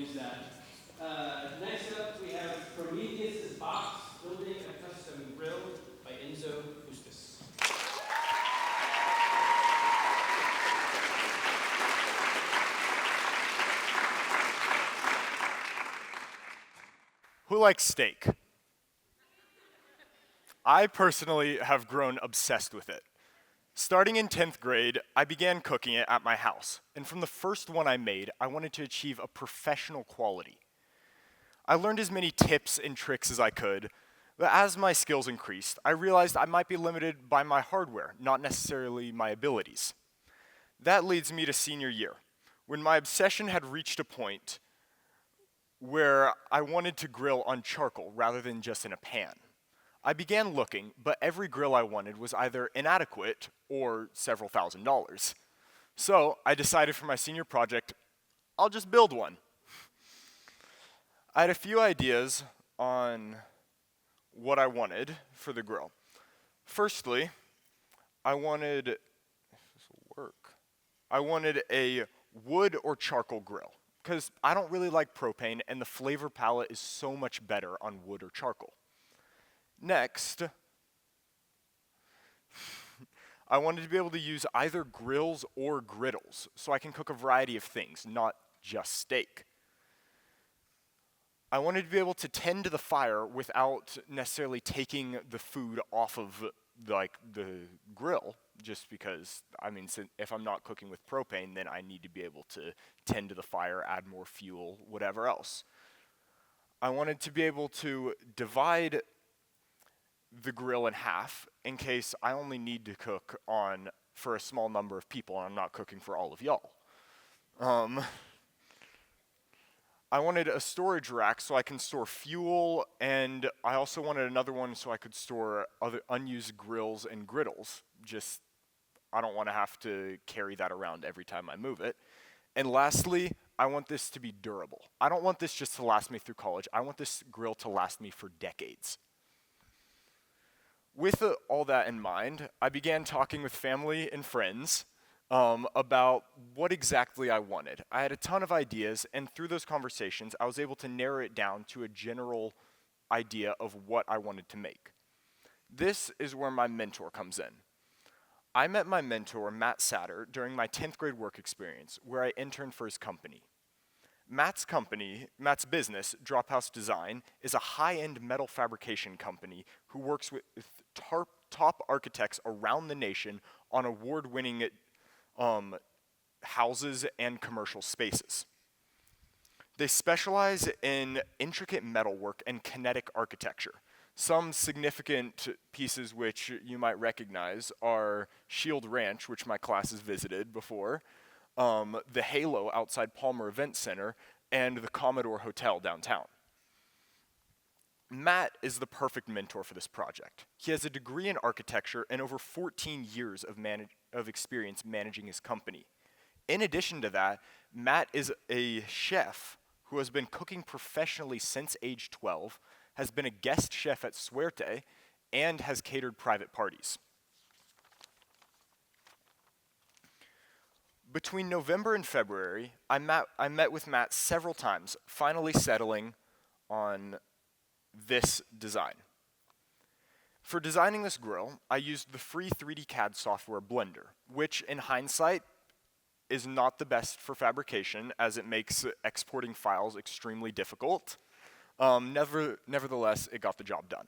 use that. Next up, we have Prometheus's Box, Building a Custom Grill by Enzo Fustus. Who likes steak? I personally have grown obsessed with it. Starting in 10th grade, I began cooking it at my house, and from the first one I made, I wanted to achieve a professional quality. I learned as many tips and tricks as I could, but as my skills increased, I realized I might be limited by my hardware, not necessarily my abilities. That leads me to senior year, when my obsession had reached a point where I wanted to grill on charcoal rather than just in a pan. I began looking, but every grill I wanted was either inadequate or several $1,000s. So I decided for my senior project, I'll just build one. I had a few ideas on what I wanted for the grill. Firstly, I wanted, if this will work, I wanted a wood or charcoal grill, because I don't really like propane and the flavor palette is so much better on wood or charcoal. Next, I wanted to be able to use either grills or griddles, so I can cook a variety of things, not just steak. I wanted to be able to tend to the fire without necessarily taking the food off of the grill, just because, if I'm not cooking with propane, then I need to be able to tend to the fire, add more fuel, whatever else. I wanted to be able to divide the grill in half in case I only need to cook on for a small number of people and I'm not cooking for all of y'all. I wanted a storage rack so I can store fuel, and I also wanted another one so I could store other unused grills and griddles. I don't want to have to carry that around every time I move it. And lastly, I want this to be durable. I don't want this just to last me through college. I want this grill to last me for decades. With all that in mind, I began talking with family and friends about what exactly I wanted. I had a ton of ideas, and through those conversations, I was able to narrow it down to a general idea of what I wanted to make. This is where my mentor comes in. I met my mentor, Matt Satter, during my 10th grade work experience, where I interned for his company. Matt's business, Drophouse Design, is a high-end metal fabrication company who works with top architects around the nation on award-winning houses and commercial spaces. They specialize in intricate metalwork and kinetic architecture. Some significant pieces which you might recognize are Shield Ranch, which my class has visited before, the Halo outside Palmer Event Center, and the Commodore Hotel downtown. Matt is the perfect mentor for this project. He has a degree in architecture and over 14 years of experience managing his company. In addition to that, Matt is a chef who has been cooking professionally since age 12, has been a guest chef at Suerte, and has catered private parties. Between November and February, I met with Matt several times, finally settling on this design. For designing this grill, I used the free 3D CAD software Blender, which in hindsight is not the best for fabrication as it makes exporting files extremely difficult. Nevertheless, it got the job done.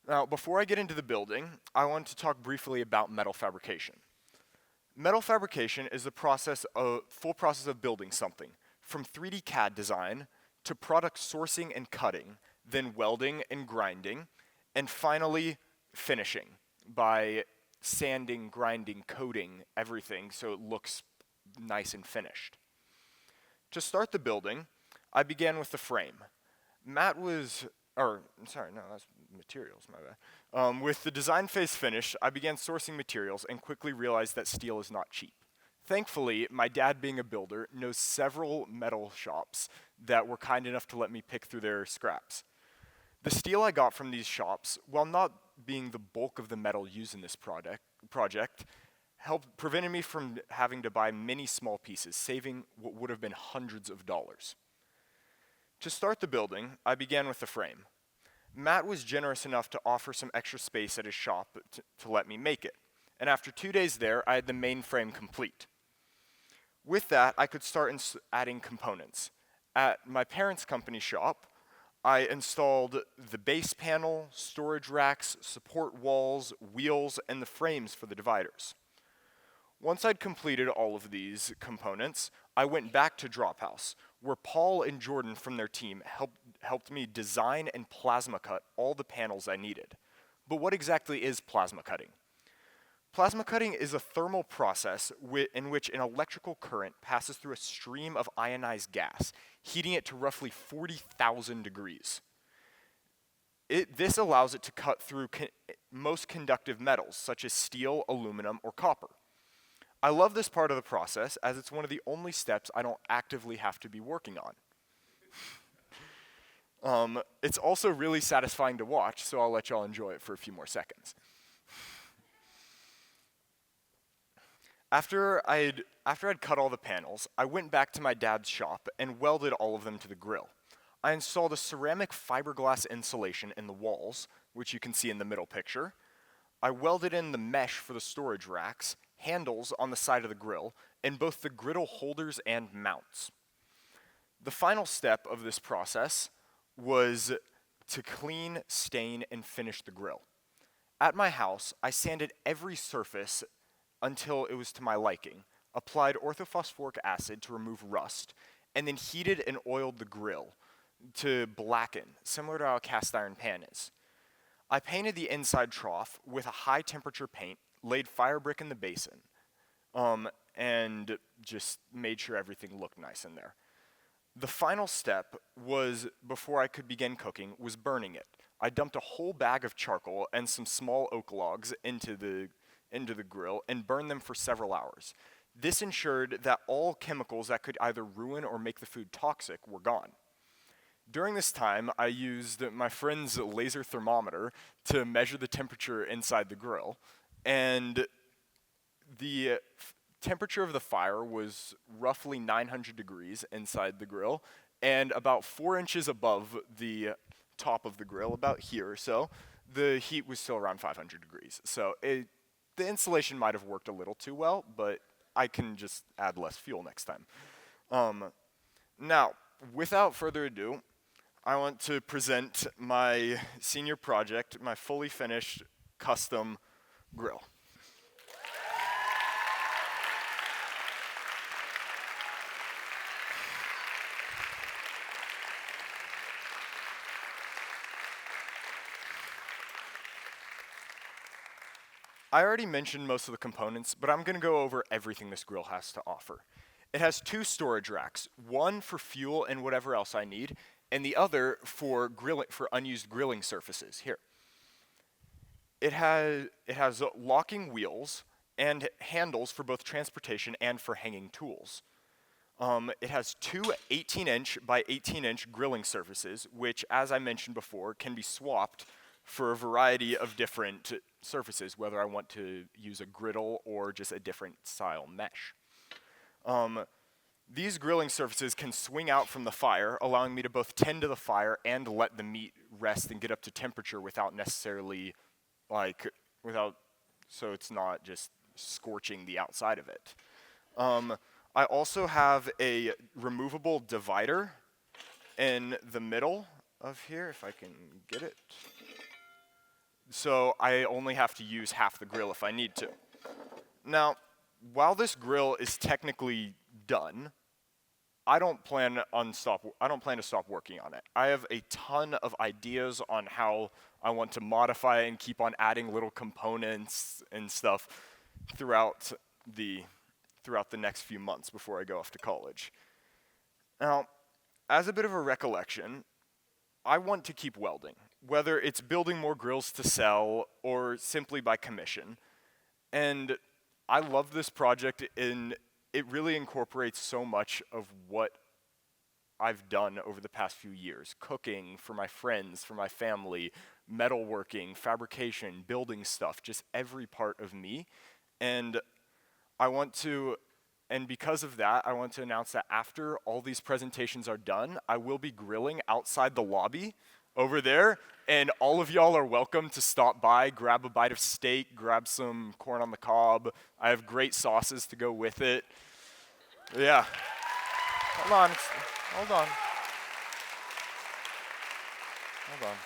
Now, before I get into the building, I want to talk briefly about metal fabrication. Metal fabrication is the full process of building something, from 3D CAD design to product sourcing and cutting, then welding and grinding, and finally finishing by sanding, grinding, coating, everything so it looks nice and finished. To start the building, I began with the frame. That's materials, my bad. With the design phase finished, I began sourcing materials and quickly realized that steel is not cheap. Thankfully, my dad, being a builder, knows several metal shops that were kind enough to let me pick through their scraps. The steel I got from these shops, while not being the bulk of the metal used in this project, prevented me from having to buy many small pieces, saving what would have been hundreds of dollars. To start the building, I began with the frame. Matt was generous enough to offer some extra space at his shop to let me make it, and after 2 days there, I had the main frame complete. With that, I could start adding components. At my parents' company shop, I installed the base panel, storage racks, support walls, wheels, and the frames for the dividers. Once I'd completed all of these components, I went back to Drophouse, where Paul and Jordan from their team helped me design and plasma cut all the panels I needed. But what exactly is plasma cutting? Plasma cutting is a thermal process in which an electrical current passes through a stream of ionized gas, heating it to roughly 40,000 degrees. This allows it to cut through most conductive metals, such as steel, aluminum, or copper. I love this part of the process, as it's one of the only steps I don't actively have to be working on. It's also really satisfying to watch, so I'll let y'all enjoy it for a few more seconds. After I'd cut all the panels, I went back to my dad's shop and welded all of them to the grill. I installed a ceramic fiberglass insulation in the walls, which you can see in the middle picture. I welded in the mesh for the storage racks, handles on the side of the grill, and both the griddle holders and mounts. The final step of this process was to clean, stain, and finish the grill. At my house, I sanded every surface until it was to my liking, applied orthophosphoric acid to remove rust, and then heated and oiled the grill to blacken, similar to how a cast iron pan is. I painted the inside trough with a high temperature paint, laid fire brick in the basin, and just made sure everything looked nice in there. The final step was, before I could begin cooking, was burning it. I dumped a whole bag of charcoal and some small oak logs into the grill and burned them for several hours. This ensured that all chemicals that could either ruin or make the food toxic were gone. During this time, I used my friend's laser thermometer to measure the temperature inside the grill, and the temperature of the fire was roughly 900 degrees inside the grill, and about 4 inches above the top of the grill, about here or so, the heat was still around 500 degrees. So the insulation might have worked a little too well, but I can just add less fuel next time. Now, without further ado, I want to present my senior project, my fully finished custom grill. I already mentioned most of the components, but I'm going to go over everything this grill has to offer. It has 2 storage racks, one for fuel and whatever else I need, and the other for unused grilling surfaces. Here. It has locking wheels and handles for both transportation and for hanging tools. It has 2 18-inch by 18-inch grilling surfaces, which, as I mentioned before, can be swapped for a variety of different surfaces, whether I want to use a griddle or just a different style mesh. These grilling surfaces can swing out from the fire, allowing me to both tend to the fire and let the meat rest and get up to temperature without necessarily, so it's not just scorching the outside of it. I also have a removable divider in the middle of here, if I can get it. So I only have to use half the grill if I need to. Now, while this grill is technically done, I don't plan to stop working on it. I have a ton of ideas on how I want to modify and keep on adding little components and stuff throughout the next few months before I go off to college. Now, as a bit of a recollection, I want to keep welding, whether it's building more grills to sell or simply by commission. And I love this project, and it really incorporates so much of what I've done over the past few years. Cooking for my friends, for my family, metalworking, fabrication, building stuff, just every part of me. And I want to, and because of that, I want to announce that after all these presentations are done, I will be grilling outside the lobby over there, and all of y'all are welcome to stop by, grab a bite of steak, grab some corn on the cob. I have great sauces to go with it. Yeah. Hold on. Hold on. Hold on.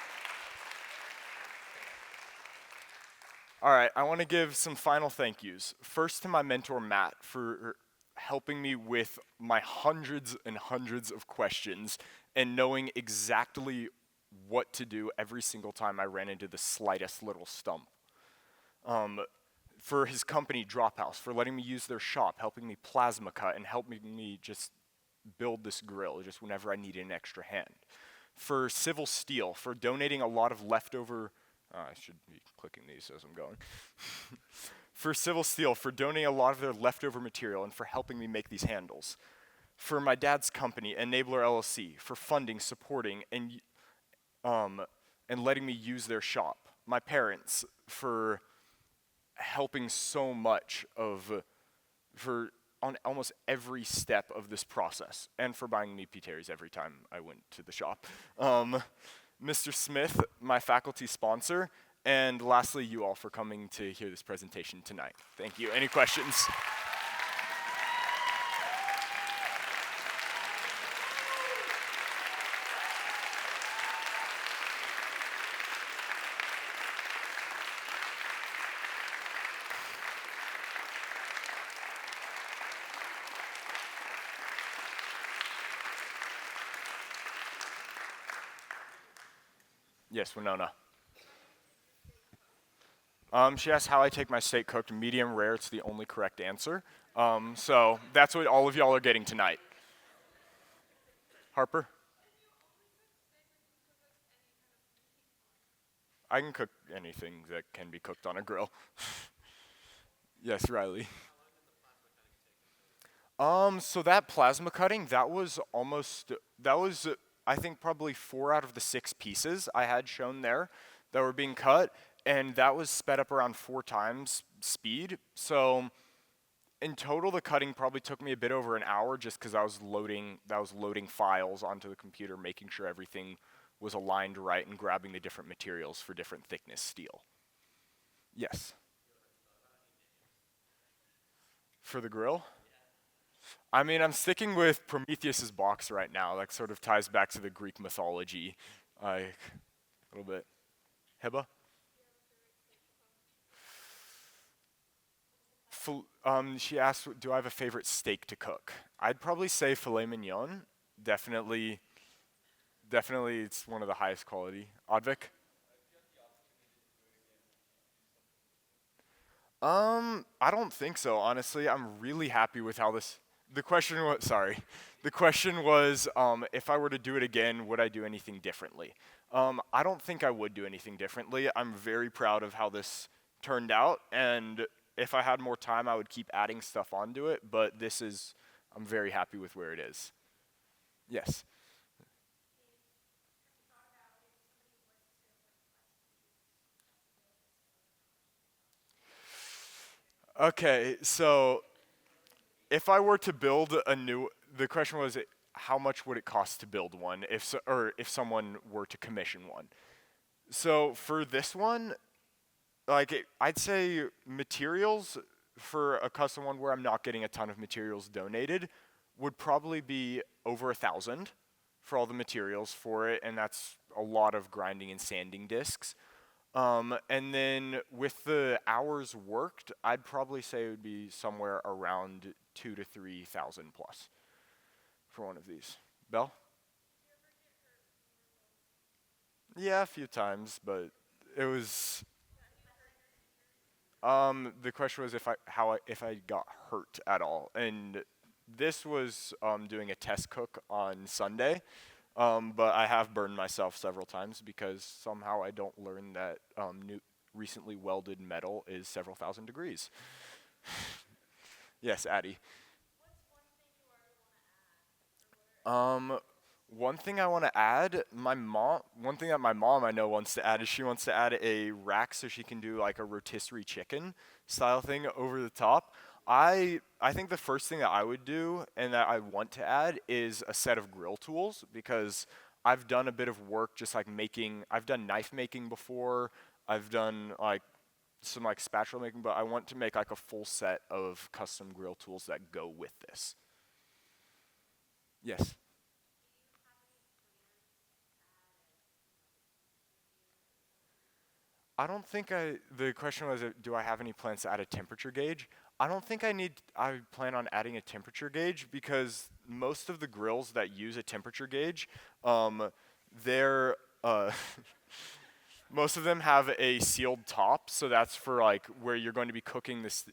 All right, I want to give some final thank yous. First to my mentor, Matt, for helping me with my hundreds and hundreds of questions and knowing exactly what to do every single time I ran into the slightest little stump. For his company, Drophouse, for letting me use their shop, helping me plasma cut, and helping me just build this grill just whenever I needed an extra hand. For Civil Steel, for donating a lot of leftover, I should be clicking these as I'm going. For Civil Steel, for donating a lot of their leftover material and for helping me make these handles. For my dad's company, Enabler LLC, for funding, supporting, and letting me use their shop. My parents, for helping so much on almost every step of this process, and for buying me P-Terries every time I went to the shop. Mr. Smith, my faculty sponsor, and lastly, you all for coming to hear this presentation tonight. Thank you. Any questions? Yes, Winona. She asked how I take my steak cooked medium rare. It's the only correct answer. So that's what all of y'all are getting tonight. Harper? I can cook anything that can be cooked on a grill. Yes, Riley. So that plasma cutting, that was I think probably 4 out of the 6 pieces I had shown there that were being cut, and that was sped up around 4 times speed. So in total, the cutting probably took me a bit over an hour just because I was loading files onto the computer, making sure everything was aligned right and grabbing the different materials for different thickness steel. Yes. For the grill? I mean, I'm sticking with Prometheus's box right now. That sort of ties back to the Greek mythology, a little bit. Heba? She asked, do I have a favorite steak to cook? I'd probably say filet mignon. Definitely, it's one of the highest quality. Advik? I don't think so, honestly. I'm really happy with how this. The question was, if I were to do it again, would I do anything differently? I don't think I would do anything differently. I'm very proud of how this turned out, and if I had more time, I would keep adding stuff onto it, but I'm very happy with where it is. Yes. Okay, so if I were to build the question was, how much would it cost to build one or if someone were to commission one? So for this one, I'd say materials for a custom one where I'm not getting a ton of materials donated would probably be over 1,000 for all the materials for it, and that's a lot of grinding and sanding discs. And then with the hours worked, I'd probably say it would be somewhere around 2,000 to 3,000 plus for one of these. Bell? Yeah, a few times, but it was. The question was if I got hurt at all, and this was doing a test cook on Sunday. But I have burned myself several times because somehow I don't learn that recently welded metal is several thousand degrees. Yes, Addie. One thing I want to add, one thing that my mom I know wants to add is she wants to add a rack so she can do like a rotisserie chicken style thing over the top. I think the first thing that I would do and that I want to add is a set of grill tools because I've done a bit of work just like I've done knife making before. I've done like some like spatula making, but I want to make like a full set of custom grill tools that go with this. Yes. I don't think the question was, do I have any plans to add a temperature gauge? I don't think I plan on adding a temperature gauge because most of the grills that use a temperature gauge, um, they're, most of them have a sealed top, so that's for like where you're going to be cooking this,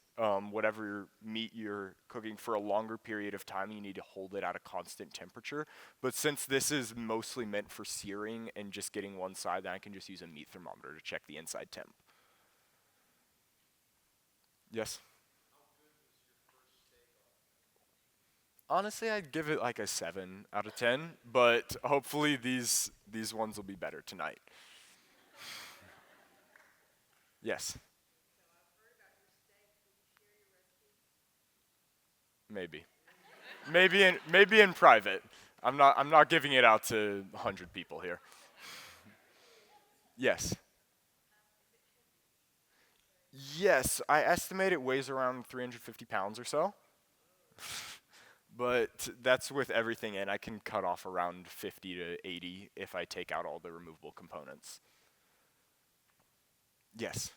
whatever meat you're cooking for a longer period of time. You need to hold it at a constant temperature. But since this is mostly meant for searing and just getting one side, then I can just use a meat thermometer to check the inside temp. Yes. Honestly, I'd give it like a 7 out of 10, but hopefully these ones will be better tonight. Yes, maybe. Maybe in private. I'm not giving it out to 100 people here. Yes. Yes, I estimate it weighs around 350 pounds or so. But that's with everything in. I can cut off around 50 to 80 if I take out all the removable components. Yes.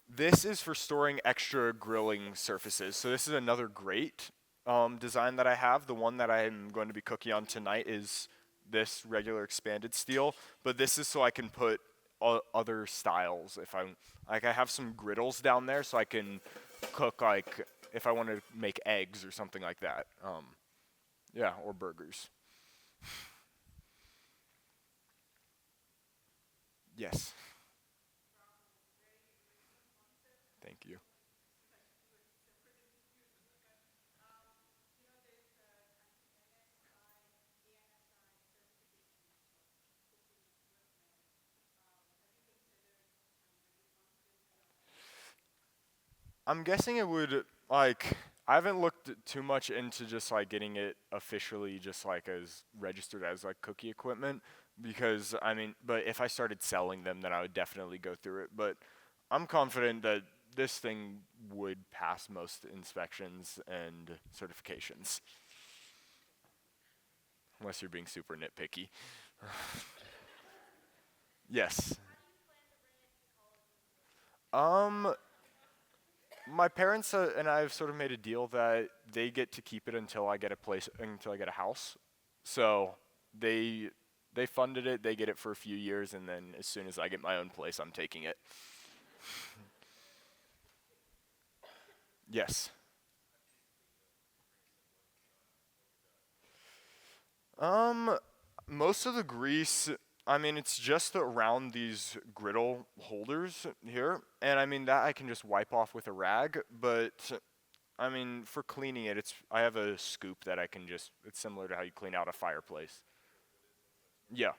This is for storing extra grilling surfaces. So this is another great design that I have. The one that I'm going to be cooking on tonight is this regular expanded steel, but this is so I can put other styles. If I'm like I have some griddles down there, so I can cook like if I want to make eggs or something like that. Yeah, or burgers. Yes. Thank you. I'm guessing it would like I haven't looked too much into just like getting it officially just like as registered as like cookie equipment because I mean, but if I started selling them then I would definitely go through it, but I'm confident that this thing would pass most inspections and certifications unless you're being super nitpicky. Yes. Um My parents and I have sort of made a deal that they get to keep it until I get a house. So they they funded it, they get it for a few years, and then as soon as I get my own place, I'm taking it. Yes. Um, Most of the grease, I mean, it's just around these griddle holders here, and I mean that I can just wipe off with a rag, but I mean, for cleaning it, I have a scoop that I can just, it's similar to how you clean out a fireplace. Yeah.